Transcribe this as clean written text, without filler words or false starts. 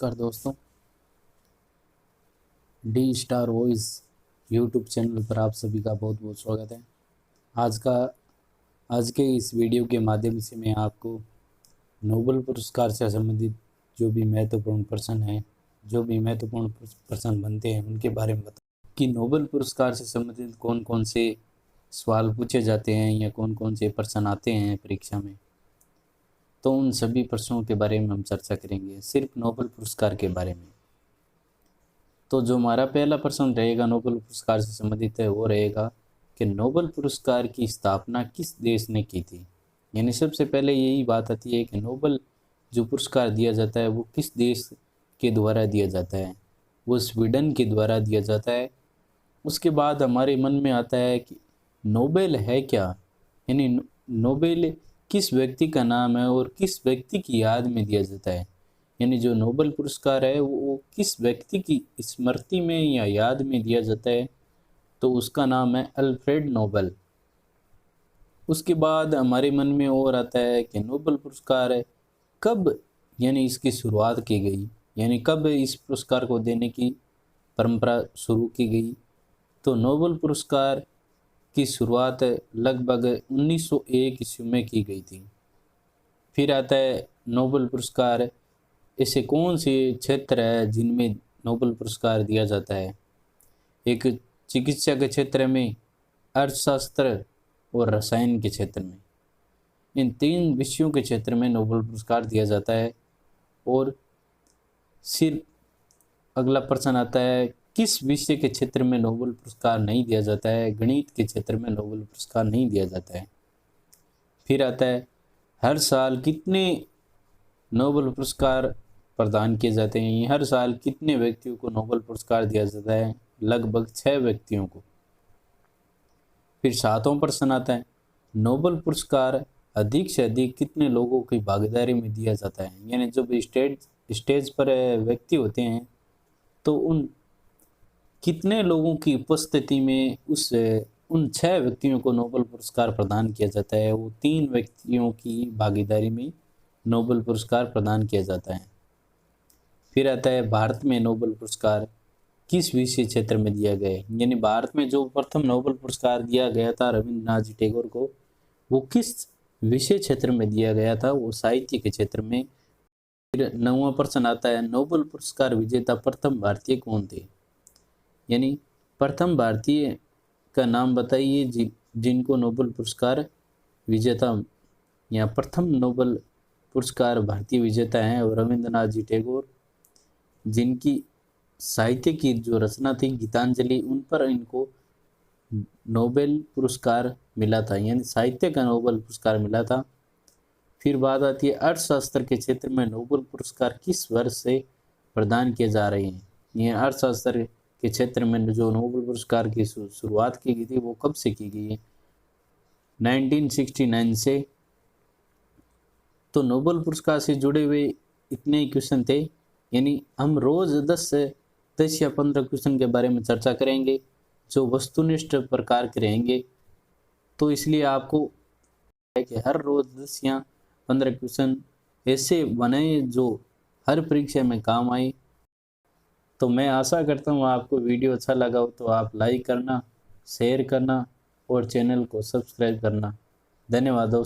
नमस्कार दोस्तों, D star voice YouTube channel पर आप सभी का बहुत बहुत स्वागत है। आज के इस वीडियो के माध्यम से मैं आपको नोबेल पुरस्कार से संबंधित जो भी महत्वपूर्ण प्रश्न हैं, जो भी महत्वपूर्ण प्रश्न बनते हैं उनके बारे में बताऊँ कि नोबेल पुरस्कार से संबंधित कौन कौन से सवाल पूछे जाते हैं या कौन कौन से प्रश्न आते हैं परीक्षा में। तो उन सभी प्रश्नों के बारे में हम चर्चा करेंगे, सिर्फ नोबेल पुरस्कार के बारे में। तो जो हमारा पहला प्रश्न रहेगा नोबेल पुरस्कार से संबंधित है वो रहेगा कि नोबेल पुरस्कार की स्थापना किस देश ने की थी। यानी सबसे पहले यही बात आती है कि नोबेल जो पुरस्कार दिया जाता है वो किस देश के द्वारा दिया जाता है। वो स्वीडन के द्वारा दिया जाता है। उसके बाद हमारे मन में आता है कि नोबेल है क्या, यानी नोबेल किस व्यक्ति का नाम है और किस व्यक्ति की याद में दिया जाता है। यानी जो नोबेल पुरस्कार है वो किस व्यक्ति की स्मृति में या याद में दिया जाता है, तो उसका नाम है अल्फ्रेड नोबेल। उसके बाद हमारे मन में और आता है कि नोबेल पुरस्कार कब यानी इसकी शुरुआत की गई, यानी कब इस पुरस्कार को देने की परंपरा शुरू की गई। तो नोबेल पुरस्कार की शुरुआत लगभग 1901 ईस्वी में की गई थी। फिर आता है नोबेल पुरस्कार ऐसे कौन से क्षेत्र है जिनमें नोबेल पुरस्कार दिया जाता है। एक चिकित्सा के क्षेत्र में, अर्थशास्त्र और रसायन के क्षेत्र में। इन तीन विषयों के क्षेत्र में नोबेल पुरस्कार दिया जाता है। और सिर्फ अगला प्रश्न आता है किस विषय के क्षेत्र में नोबेल पुरस्कार नहीं दिया जाता है। गणित के क्षेत्र में नोबेल पुरस्कार नहीं दिया जाता है। फिर आता है हर साल कितने नोबेल पुरस्कार प्रदान किए जाते हैं। हर साल कितने व्यक्तियों को नोबेल पुरस्कार दिया जाता है, लगभग 6 व्यक्तियों को। फिर सातवां प्रश्न आता है नोबेल पुरस्कार अधिक से अधिक कितने लोगों की भागीदारी में दिया जाता है। यानी जब स्टेज पर व्यक्ति होते हैं तो उन कितने लोगों की उपस्थिति में उन 6 व्यक्तियों को नोबेल पुरस्कार प्रदान किया जाता है। वो 3 व्यक्तियों की भागीदारी में नोबेल पुरस्कार प्रदान किया जाता है। फिर आता है भारत में नोबेल पुरस्कार किस विषय क्षेत्र में दिया गया है। यानी भारत में जो प्रथम नोबेल पुरस्कार दिया गया था रविंद्रनाथ जी टैगोर को, वो किस विषय क्षेत्र में दिया गया था, वो साहित्य के क्षेत्र में। फिर 9वां प्रश्न आता है नोबेल पुरस्कार विजेता प्रथम भारतीय कौन थे। यानी प्रथम भारतीय का नाम बताइए जिनको नोबेल पुरस्कार विजेता या प्रथम नोबेल पुरस्कार भारतीय विजेता हैं और रविंद्रनाथ जी टैगोर, जिनकी साहित्य की जो रचना थी गीतांजलि, उन पर इनको नोबेल पुरस्कार मिला था। यानी साहित्य का नोबेल पुरस्कार मिला था। फिर बात आती है अर्थशास्त्र के क्षेत्र में नोबेल पुरस्कार किस वर्ष से प्रदान किए जा रहे हैं। ये अर्थशास्त्र के क्षेत्र में जो नोबेल पुरस्कार की शुरुआत की गई थी वो कब से की गई है, 1969 से। तो नोबेल पुरस्कार से जुड़े हुए इतने ही क्वेश्चन थे। यानी हम रोज 10 या 15 क्वेश्चन के बारे में चर्चा करेंगे जो वस्तुनिष्ठ प्रकार के रहेंगे। तो इसलिए आपको है कि हर रोज 10 या 15 क्वेश्चन ऐसे बनाए जो हर परीक्षा में काम आए। तो मैं आशा करता हूँ आपको वीडियो अच्छा लगा हो तो आप लाइक करना, शेयर करना और चैनल को सब्सक्राइब करना। धन्यवाद दोस्तों।